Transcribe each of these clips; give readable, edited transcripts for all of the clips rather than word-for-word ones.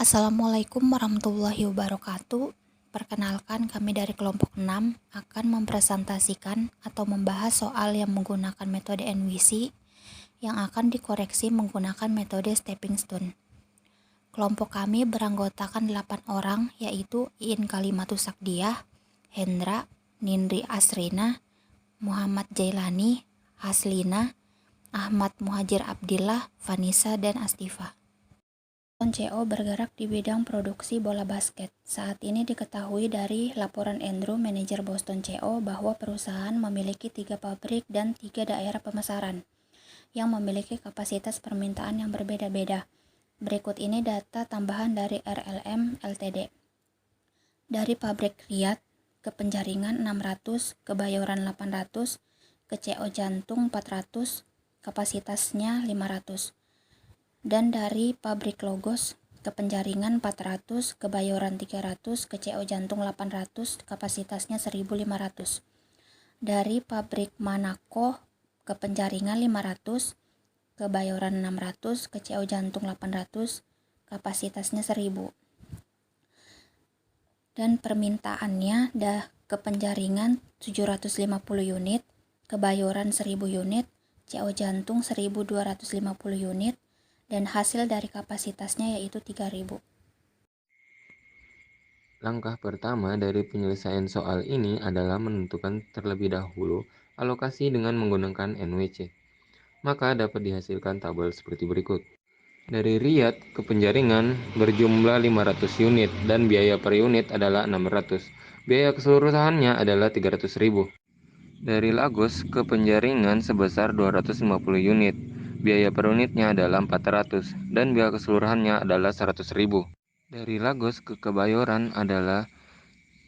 Assalamualaikum warahmatullahi wabarakatuh. Perkenalkan, kami dari kelompok 6 akan mempresentasikan atau membahas soal yang menggunakan metode NWC yang akan dikoreksi menggunakan metode stepping stone. Kelompok kami beranggotakan 8 orang, yaitu Iin Kalimatus Sakdiah, Hendra, Nindri Asrina, Muhammad Jailani, Haslina, Ahmad Muhajir Abdillah, Vanessa, dan Astifa. Boston CO bergerak di bidang produksi bola basket. Saat ini diketahui dari laporan Andrew, manajer Boston CO, bahwa perusahaan memiliki 3 pabrik dan 3 daerah pemasaran yang memiliki kapasitas permintaan yang berbeda-beda. Berikut ini data tambahan dari RLM Ltd. Dari pabrik Riyadh ke Penjaringan 600, Kebayoran 800, ke CO Jantung 400, kapasitasnya 500. Dan dari pabrik Logos ke Penjaringan 400, Kebayoran 300, ke CO Jantung 800, kapasitasnya 1500. Dari pabrik Manako ke Penjaringan 500, Kebayoran 600, ke CO Jantung 800, kapasitasnya 1000. Dan permintaannya ke Penjaringan 750 unit, Kebayoran 1000 unit, CO Jantung 1250 unit, dan hasil dari kapasitasnya yaitu 3000. Langkah pertama dari penyelesaian soal ini adalah menentukan terlebih dahulu alokasi dengan menggunakan NWC. Maka dapat dihasilkan tabel seperti berikut. Dari Riyadh ke Penjaringan berjumlah 500 unit dan biaya per unit adalah 600. Biaya keseluruhannya adalah 300.000. Dari Lagos ke Penjaringan sebesar 250 unit. Biaya per unitnya adalah 400 dan biaya keseluruhannya adalah 100.000. Dari Lagos ke Kebayoran adalah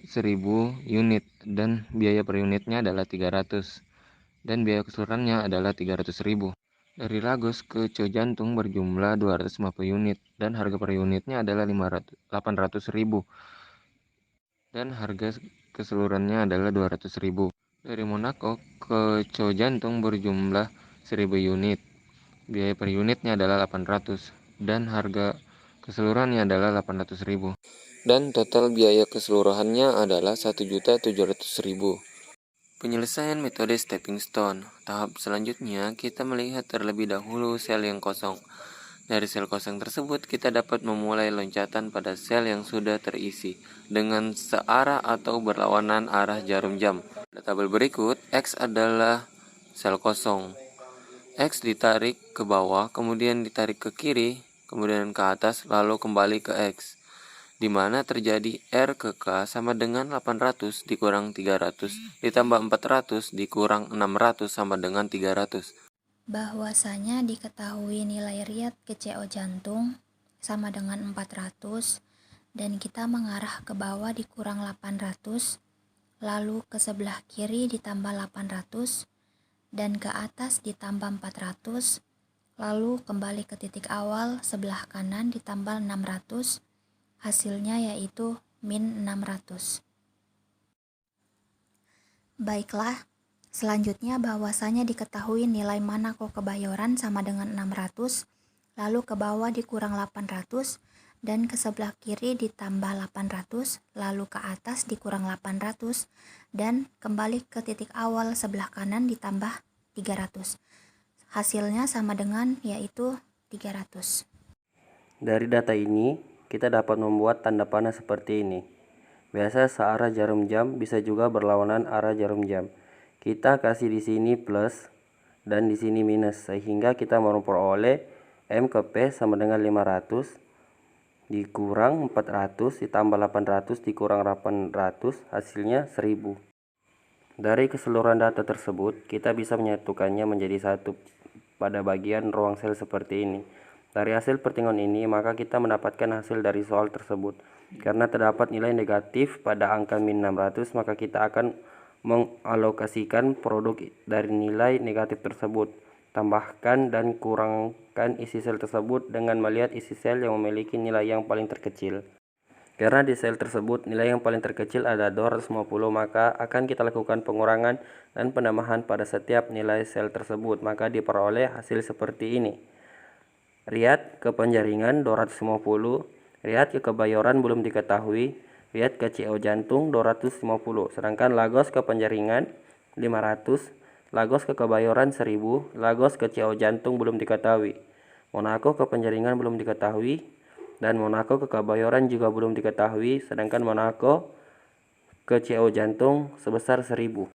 1000 unit dan biaya per unitnya adalah 300 dan biaya keseluruhannya adalah 300.000. Dari Lagos ke Cojantung berjumlah 250 unit dan harga per unitnya adalah 800.000 dan harga keseluruhannya adalah 200.000. Dari Monaco ke Cojantung berjumlah 1000 unit. Biaya per unitnya adalah 800 dan harga keseluruhannya adalah 800.000. Dan total biaya keseluruhannya adalah 1.700.000. Penyelesaian metode stepping stone. Tahap selanjutnya, kita melihat terlebih dahulu sel yang kosong. Dari sel kosong tersebut, kita dapat memulai loncatan pada sel yang sudah terisi dengan searah atau berlawanan arah jarum jam. Pada tabel berikut, X adalah sel kosong. X ditarik ke bawah, kemudian ditarik ke kiri, kemudian ke atas, lalu kembali ke X, di mana terjadi R ke K sama dengan 800 dikurang 300 ditambah 400 dikurang 600 sama dengan 300. Bahwasanya diketahui nilai Riyadh ke CO Jantung sama dengan 400 dan kita mengarah ke bawah dikurang 800, lalu ke sebelah kiri ditambah 800 dan ke atas ditambah 400, lalu kembali ke titik awal sebelah kanan ditambah 600, hasilnya yaitu min 600. Baiklah, selanjutnya bahwasanya diketahui nilai Manako Kebayoran sama dengan 600, lalu ke bawah dikurang 800, dan ke sebelah kiri ditambah 800, lalu ke atas dikurang 800, dan kembali ke titik awal sebelah kanan ditambah 300. Hasilnya sama dengan yaitu 300. Dari data ini, kita dapat membuat tanda panah seperti ini. Biasa searah jarum jam, bisa juga berlawanan arah jarum jam. Kita kasih di sini plus dan di sini minus, sehingga kita memperoleh M ke P sama dengan 500 dikurang 400 ditambah 800 dikurang 800, hasilnya 1000. Dari keseluruhan data tersebut, kita bisa menyatukannya menjadi satu pada bagian ruang sel seperti ini. Dari hasil pertemuan ini, maka kita mendapatkan hasil dari soal tersebut. Karena terdapat nilai negatif pada angka min 600, maka kita akan mengalokasikan produk dari nilai negatif tersebut. Tambahkan dan kurangkan isi sel tersebut dengan melihat isi sel yang memiliki nilai yang paling terkecil. Karena di sel tersebut nilai yang paling terkecil ada 250, maka akan kita lakukan pengurangan dan penambahan pada setiap nilai sel tersebut, maka diperoleh hasil seperti ini. Riyadh ke Penjaringan 250, Lihat ke Kebayoran belum diketahui. Lihat ke CO Jantung 250. Sedangkan Lagos ke Penjaringan 500. Lagos ke Kebayoran 1000. Lagos ke CO Jantung belum diketahui. Monaco ke Penjaringan belum diketahui. Dan Monaco ke Kebayoran juga belum diketahui. Sedangkan Monaco ke CO Jantung sebesar 1000.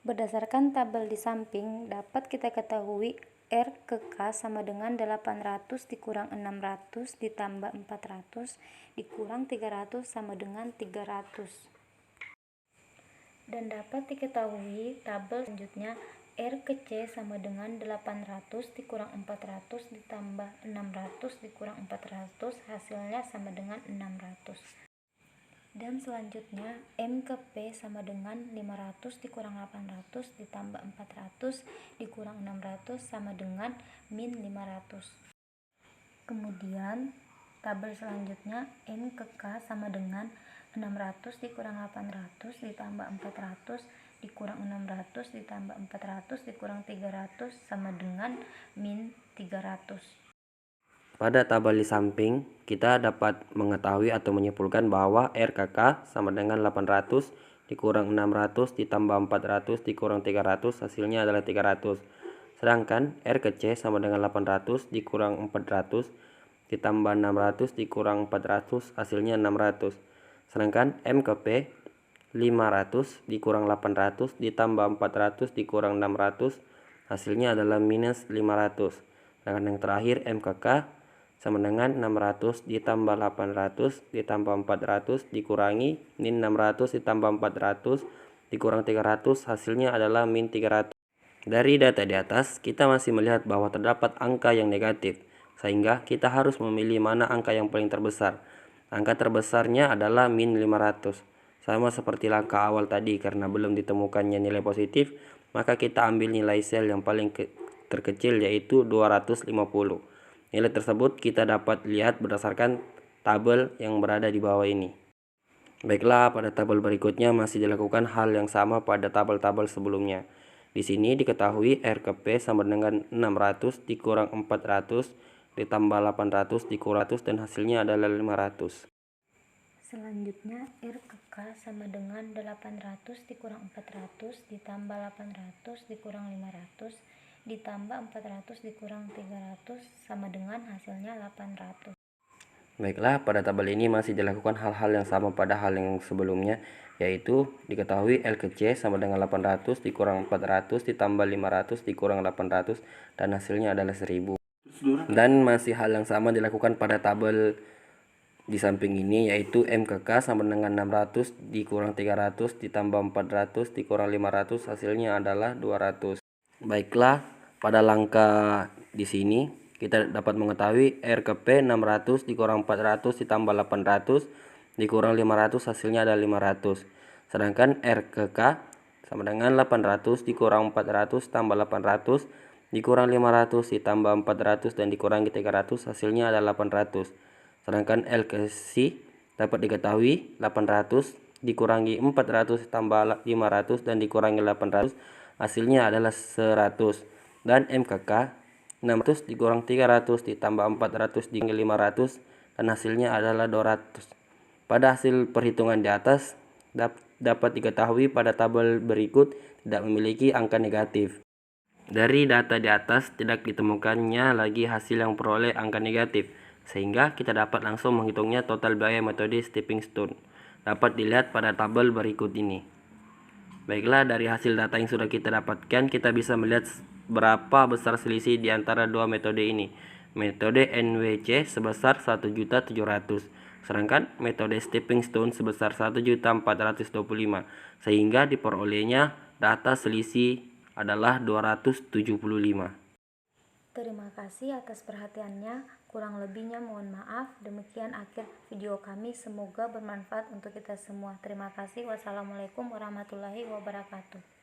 Berdasarkan tabel di samping, dapat kita ketahui R ke K sama dengan 800 dikurang 600 ditambah 400 dikurang 300 sama dengan 300. Dan dapat diketahui tabel selanjutnya R ke C sama dengan 800 dikurang 400 ditambah 600 dikurang 400 hasilnya sama dengan 600. Dan selanjutnya M ke P sama dengan 500 dikurang 800 ditambah 400 dikurang 600 sama dengan min 500. Kemudian tabel selanjutnya M ke K sama dengan 600 dikurang 800 ditambah 400 dikurang 600 ditambah 400 dikurang 300 sama dengan min 300. Pada tabel di samping, kita dapat mengetahui atau menyimpulkan bahwa R ke K sama dengan 800 dikurang 600 ditambah 400 dikurang 300 hasilnya adalah 300. Sedangkan R ke C sama dengan 800 dikurang 400 ditambah 600 dikurang 400 hasilnya 600. Sedangkan M ke P 500 dikurang 800 ditambah 400 dikurang 600 hasilnya adalah minus 500. Sedangkan yang terakhir M ke K sama dengan 600 ditambah 800 ditambah 400 dikurangi min 600 ditambah 400 dikurang 300 hasilnya adalah min 300. Dari data di atas kita masih melihat bahwa terdapat angka yang negatif, sehingga kita harus memilih mana angka yang paling terbesar. Angka terbesarnya adalah min 500. Sama seperti langkah awal tadi, karena belum ditemukannya nilai positif, maka kita ambil nilai sel yang paling terkecil yaitu 250. Nilai tersebut kita dapat lihat berdasarkan tabel yang berada di bawah ini. Baiklah, pada tabel berikutnya masih dilakukan hal yang sama pada tabel-tabel sebelumnya. Di sini diketahui R ke P sama dengan 600 dikurang 400 ditambah 800 dikurang 100 dan hasilnya adalah 500. Selanjutnya R ke K sama dengan 800 dikurang 400 ditambah 800 dikurang 500 ditambah 400 dikurang 300 sama dengan hasilnya 800. Baiklah, pada tabel ini masih dilakukan hal-hal yang sama pada hal yang sebelumnya, yaitu diketahui L ke C sama dengan 800 dikurang 400 ditambah 500 dikurang 800 dan hasilnya adalah 1000. Dan masih hal yang sama dilakukan pada tabel di samping ini, yaitu M ke K sama dengan 600 dikurang 300 ditambah 400 dikurang 500 hasilnya adalah 200. Baiklah, pada langkah di sini kita dapat mengetahui R ke P 600 dikurang 400 ditambah 800 dikurang 500 hasilnya adalah 500. Sedangkan R ke K sama dengan 800 dikurang 400 tambah 800 dikurang 500 ditambah 400 dan dikurangi 300 hasilnya adalah 800. Sedangkan L ke C dapat diketahui 800 dikurangi 400 tambah 500 dan dikurangi 800 hasilnya adalah 100. Dan M ke K 600 dikurang 300 ditambah 400 dikurangi 500 dan hasilnya adalah 200. Pada hasil perhitungan di atas dapat diketahui pada tabel berikut tidak memiliki angka negatif. Dari data di atas tidak ditemukannya lagi hasil yang peroleh angka negatif, sehingga kita dapat langsung menghitungnya total biaya metode stepping stone. Dapat dilihat pada tabel berikut ini. Baiklah, dari hasil data yang sudah kita dapatkan, kita bisa melihat berapa besar selisih di antara dua metode ini. Metode NWC sebesar 1.700.000, sedangkan metode stepping stone sebesar 1.425.000, sehingga diperolehnya data selisih adalah 275. Terima kasih atas perhatiannya. Kurang lebihnya mohon maaf. Demikian akhir video kami. Semoga bermanfaat untuk kita semua. Terima kasih. Wassalamualaikum warahmatullahi wabarakatuh.